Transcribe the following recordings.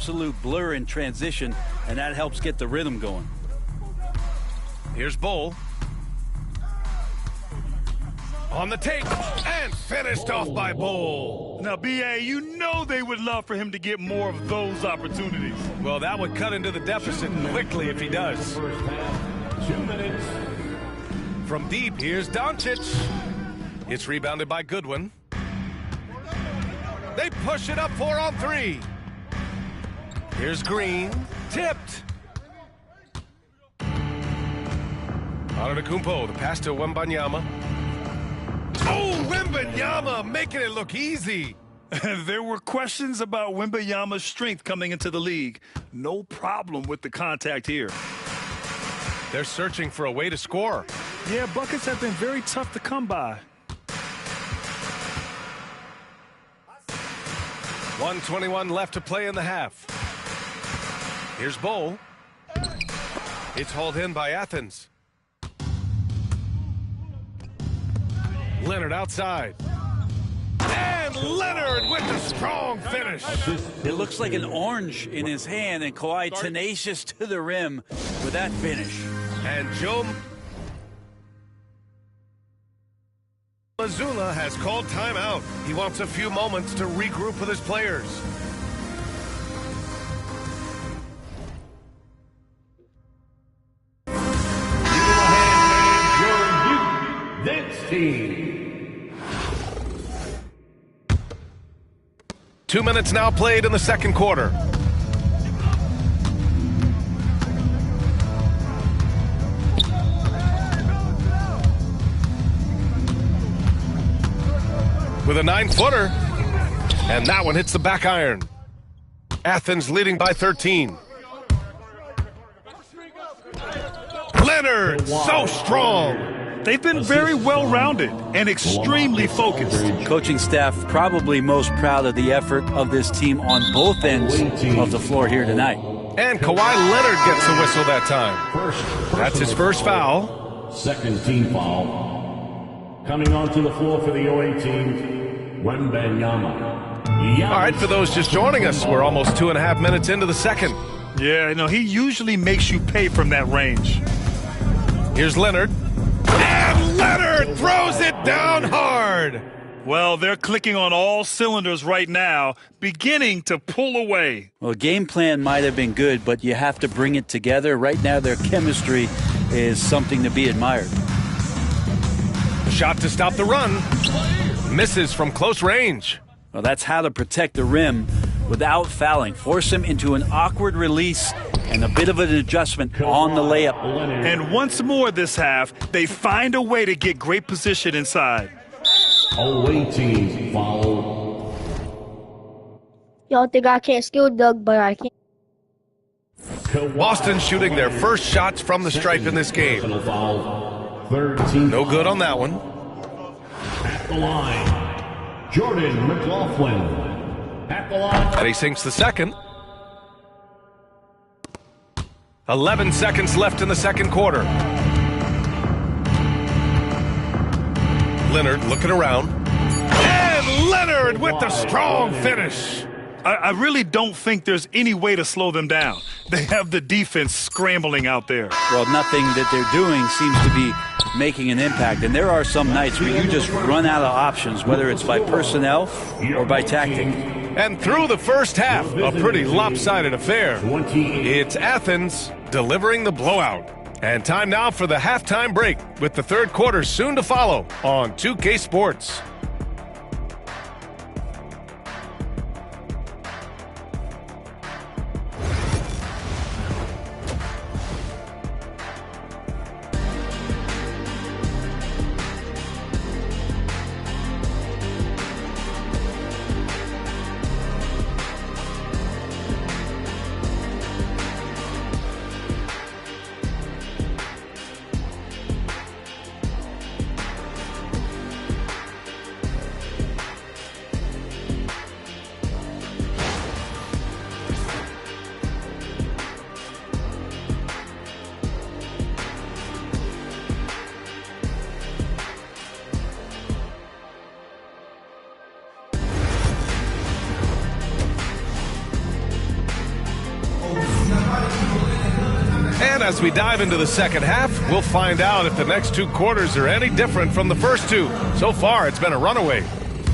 absolute blur in transition, and that helps get the rhythm going. Here's Bowl. On the take, and finished off by Bowl. Now, B.A., you know they would love for him to get more of those opportunities. Well, that would cut into the deficit quickly if he does. 2 minutes. From deep, here's Doncic. It's rebounded by Goodwin. They push it up 4 on 3. Here's Green. Tipped. Antetokounmpo, the pass to Wembanyama. Oh, Wembanyama making it look easy. There were questions about Wembanyama's strength coming into the league. No problem with the contact here. They're searching for a way to score. Yeah, buckets have been very tough to come by. 1:21 left to play in the half. Here's Bowl. It's hauled in by Athens. Leonard outside. And Leonard with the strong finish. It looks like an orange in his hand, and Kawhi tenacious to the rim with that finish. And Joe Mazzulla has called timeout. He wants a few moments to regroup with his players. This team. 2 minutes now played in the second quarter. With a 9-footer. And that one hits the back iron. Athens leading by 13. Leonard, so strong. They've been very well-rounded and extremely focused. Coaching staff probably most proud of the effort of this team on both ends of the floor here tonight. And Kawhi Leonard gets the whistle that time. That's his first foul. Second team foul. Coming onto the floor for the OA team, Wembanyama. All right, for those just joining us, we're almost 2.5 minutes into the second. Yeah, you know, he usually makes you pay from that range. Here's Leonard. And Leonard throws it down hard. Well, they're clicking on all cylinders right now, beginning to pull away. Well, game plan might have been good, but you have to bring it together. Right now, their chemistry is something to be admired. Shot to stop the run. Misses from close range. Well, that's how to protect the rim without fouling. Force him into an awkward release and a bit of an adjustment on the layup. And once more this half, they find a way to get great position inside. OA team foul. Y'all think I can't skill Doug, but I can. Boston shooting their first shots from the stripe in this game. Foul. Third team. No good on that one. At the line, Jordan McLaughlin. At the line. And he sinks the second. 11 seconds left in the second quarter. Leonard looking around. And Leonard with the strong finish. I really don't think there's any way to slow them down. They have the defense scrambling out there. Well, nothing that they're doing seems to be making an impact. And there are some nights where you just run out of options, whether it's by personnel or by tactic. And through the first half, a pretty lopsided affair. It's Athens delivering the blowout. And time now for the halftime break, with the third quarter soon to follow on 2K Sports. And as we dive into the second half, we'll find out if the next 2 quarters are any different from the first 2. So far, it's been a runaway.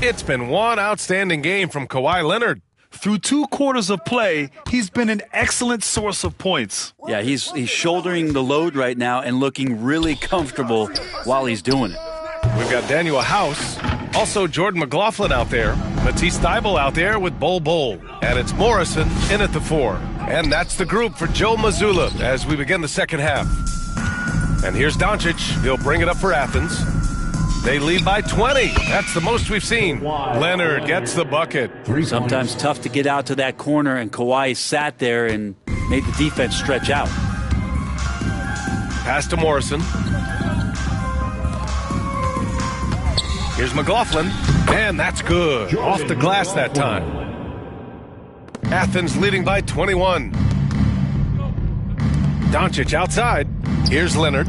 It's been one outstanding game from Kawhi Leonard. Through 2 quarters of play, he's been an excellent source of points. Yeah, he's shouldering the load right now and looking really comfortable while he's doing it. We've got Daniel House, also Jordan McLaughlin out there, Matisse Thybulle out there with Bol, and it's Morrison in at the 4. And that's the group for Joe Mazzulla as we begin the second half. And here's Doncic. He'll bring it up for Athens. They lead by 20. That's the most we've seen. Leonard gets the bucket. Sometimes tough to get out to that corner, and Kawhi sat there and made the defense stretch out. Pass to Morrison. Here's McLaughlin, and that's good. Off the glass that time. Athens leading by 21. Doncic outside. Here's Leonard.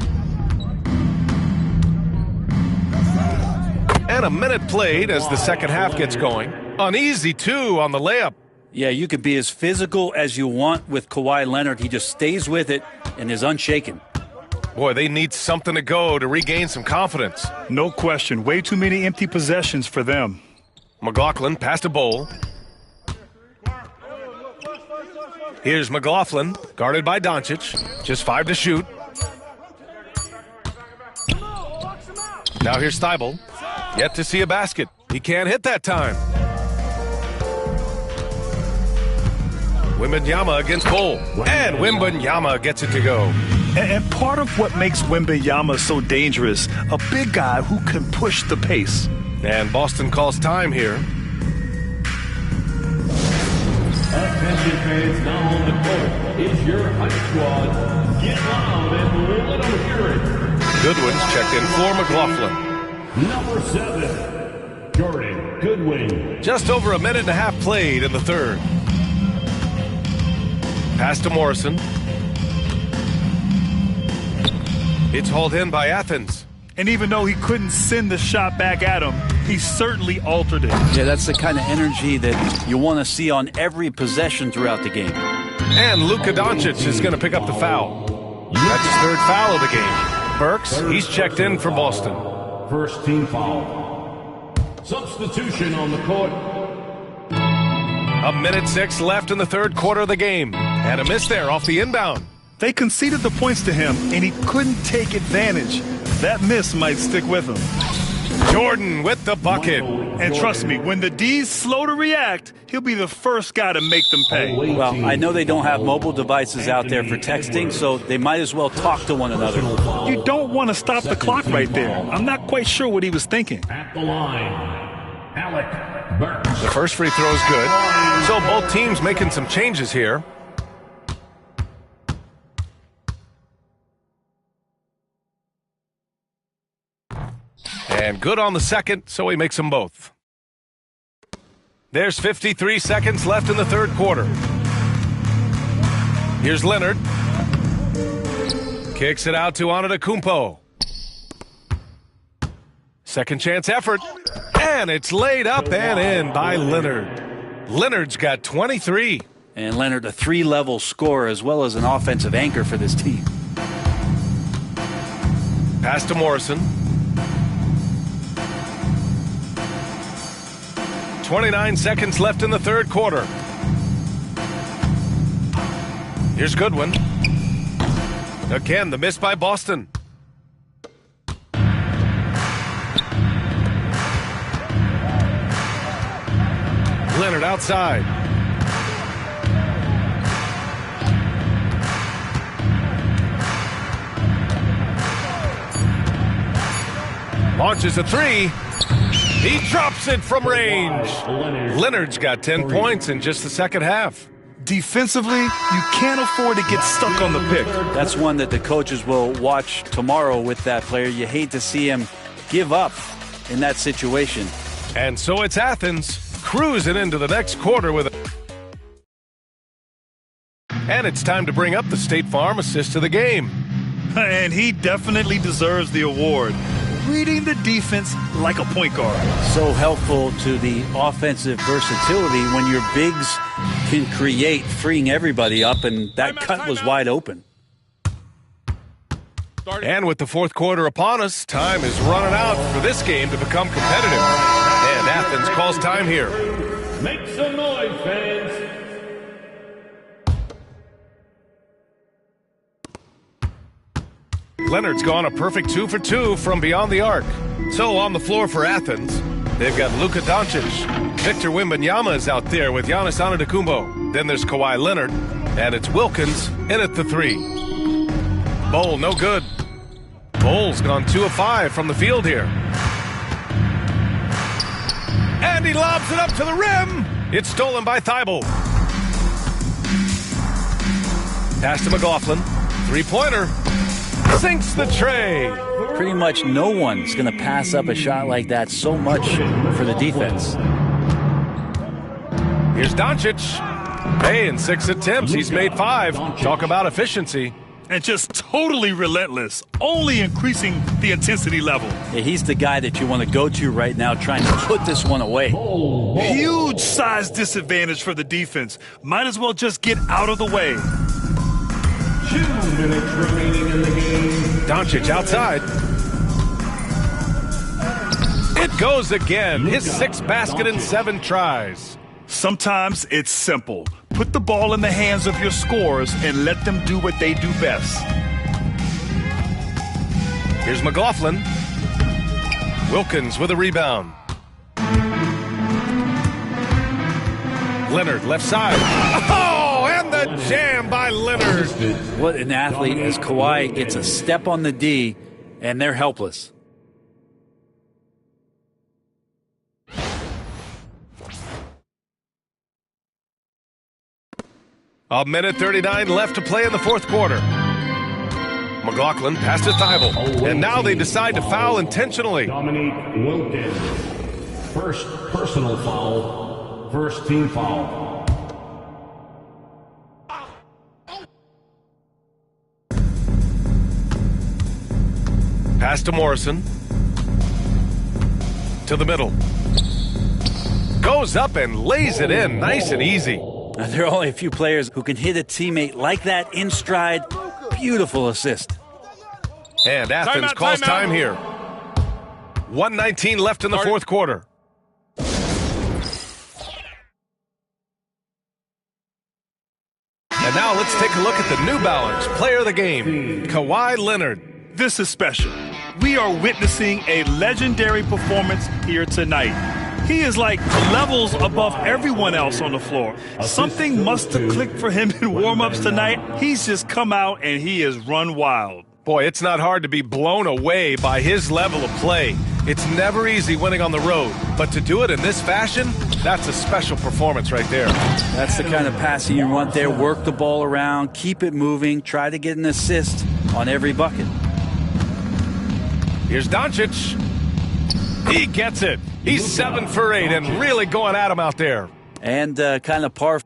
And a minute played as the second half gets going. An easy 2 on the layup. Yeah, you could be as physical as you want with Kawhi Leonard. He just stays with it and is unshaken. Boy, they need something to go to regain some confidence. No question. Way too many empty possessions for them. McLaughlin passed a Bol. Here's McLaughlin, guarded by Doncic. Just 5 to shoot. Now here's Thybulle. Yet to see a basket. He can't hit that time. Wembanyama against Bol. And Wembanyama gets it to go. And part of what makes Wembanyama so dangerous, a big guy who can push the pace. And Boston calls time here. Attention fans, now on the court is your hype squad. Get loud and let them hear it. Goodwin's checked in for McLaughlin. Number 7, Jordan Goodwin. Just over a minute and a half played in the third. Pass to Morrison. It's hauled in by Athens. And even though he couldn't send the shot back at him, he certainly altered it. Yeah, that's the kind of energy that you want to see on every possession throughout the game. And Luka Doncic is going to pick up the foul. That's his 3rd foul of the game. Burks, he's checked in for Boston. First team foul. Substitution on the court. A minute 6 left in the third quarter of the game. And a miss there off the inbound. They conceded the points to him, and he couldn't take advantage. That miss might stick with him. Jordan with the bucket. And trust me, when the D's slow to react, he'll be the first guy to make them pay. Well, I know they don't have mobile devices out there for texting, so they might as well talk to one another. You don't want to stop the clock right there. I'm not quite sure what he was thinking. At the line, Alec Burks. The first free throw is good. So both teams making some changes here. And good on the second, so he makes them both. There's 53 seconds left in the third quarter. Here's Leonard. Kicks it out to Antetokounmpo. Second chance effort. And it's laid up and in by Leonard. Leonard's got 23. And Leonard, a 3-level scorer as well as an offensive anchor for this team. Pass to Morrison. 29 seconds left in the third quarter. Here's Goodwin. Again, the miss by Boston. Leonard outside. Launches a 3. He drops it from range. Leonard's got 10 points in just the second half. Defensively, you can't afford to get stuck on the pick. That's one that the coaches will watch tomorrow with that player. You hate to see him give up in that situation. And so it's Athens cruising into the next quarter with and it's time to bring up the State Farm assist of the game. And he definitely deserves the award. Reading the defense like a point guard. So helpful to the offensive versatility when your bigs can create, freeing everybody up, and that cut was wide open. And with the fourth quarter upon us, time is running out for this game to become competitive. And Athens calls time here. Make some noise, fans. Leonard's gone a perfect 2 for 2 from beyond the arc. So on the floor for Athens, they've got Luka Doncic. Victor Wembanyama is out there with Giannis Antetokounmpo. Then there's Kawhi Leonard, and it's Wilkins in at the 3. Bol, no good. Bol's gone 2 of 5 from the field here. And he lobs it up to the rim. It's stolen by Thibault. Pass to McLaughlin. Three-pointer. Sinks the tray. Pretty much no one's going to pass up a shot like that so much for the defense. Here's Doncic. Hey, in 6 attempts, he's made 5. Talk about efficiency. And just totally relentless, only increasing the intensity level. Yeah, he's the guy that you want to go to right now trying to put this one away. Huge size disadvantage for the defense. Might as well just get out of the way. 2 minutes remaining in the game. Doncic outside. It goes again. His 6th basket in 7 tries. Sometimes it's simple. Put the ball in the hands of your scorers and let them do what they do best. Here's McLaughlin. Wilkins with a rebound. Leonard left side. Oh, and the jam by Leonard. What an athlete as Kawhi gets a step on the D, and they're helpless. A minute 39 left to play in the fourth quarter. McLaughlin passed to Thibault. And now they decide to foul intentionally. Dominique Wilkins. First personal foul. First team foul. Pass to Morrison. To the middle. Goes up and lays it in nice and easy. There are only a few players who can hit a teammate like that in stride. Beautiful assist. And Athens calls time here. 1:19 left in the fourth quarter. And now let's take a look at the New Balance player of the game, Kawhi Leonard. This is special. We are witnessing a legendary performance here tonight. He is like levels above everyone else on the floor. Something must have clicked for him in warm-ups tonight. He's just come out and he has run wild. Boy, it's not hard to be blown away by his level of play. It's never easy winning on the road, but to do it in this fashion, that's a special performance right there. That's the kind of passing you want there. Work the ball around, keep it moving, try to get an assist on every bucket. Here's Doncic. He gets it. He's 7 for 8 and really going at him out there. And kind of par.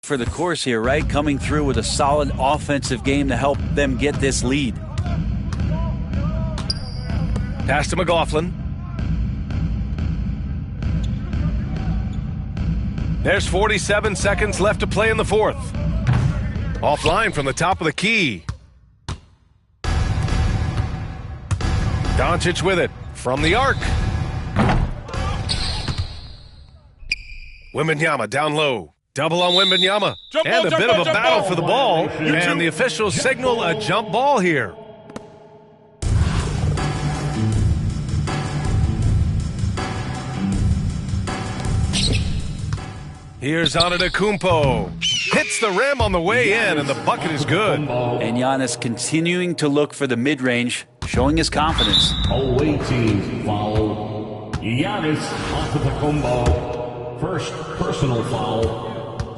For the course here, right? Coming through with a solid offensive game to help them get this lead. Pass to McLaughlin. There's 47 seconds left to play in the fourth. Offline from the top of the key. Doncic with it from the arc. Wembanyama down low. Double on Wembanyama. And a bit of a battle for the ball. And the officials signal a jump ball here. Here's Antetokounmpo. Hits the rim on the way in, and the bucket is good. And Giannis continuing to look for the mid-range, showing his confidence. Away team foul. Giannis Antetokounmpo. First personal foul.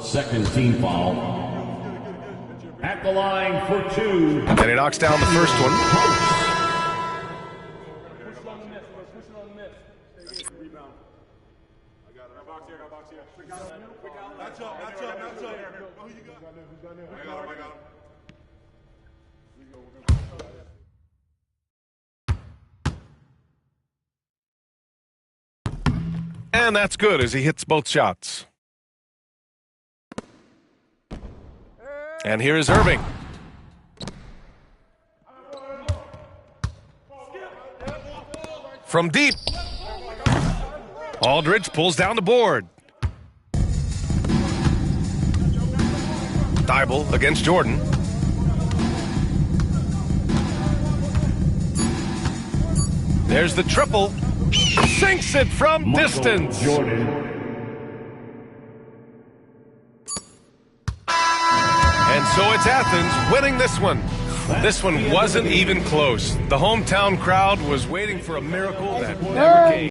second team foul. At the line for 2. And he knocks down the first one. And that's good as he hits both shots. And here is Irving. From deep. Aldridge pulls down the board. Thibault against Jordan. There's the triple. Sinks it from distance. Jordan. And so it's Athens winning this one. This one wasn't even close. The hometown crowd was waiting for a miracle that never came.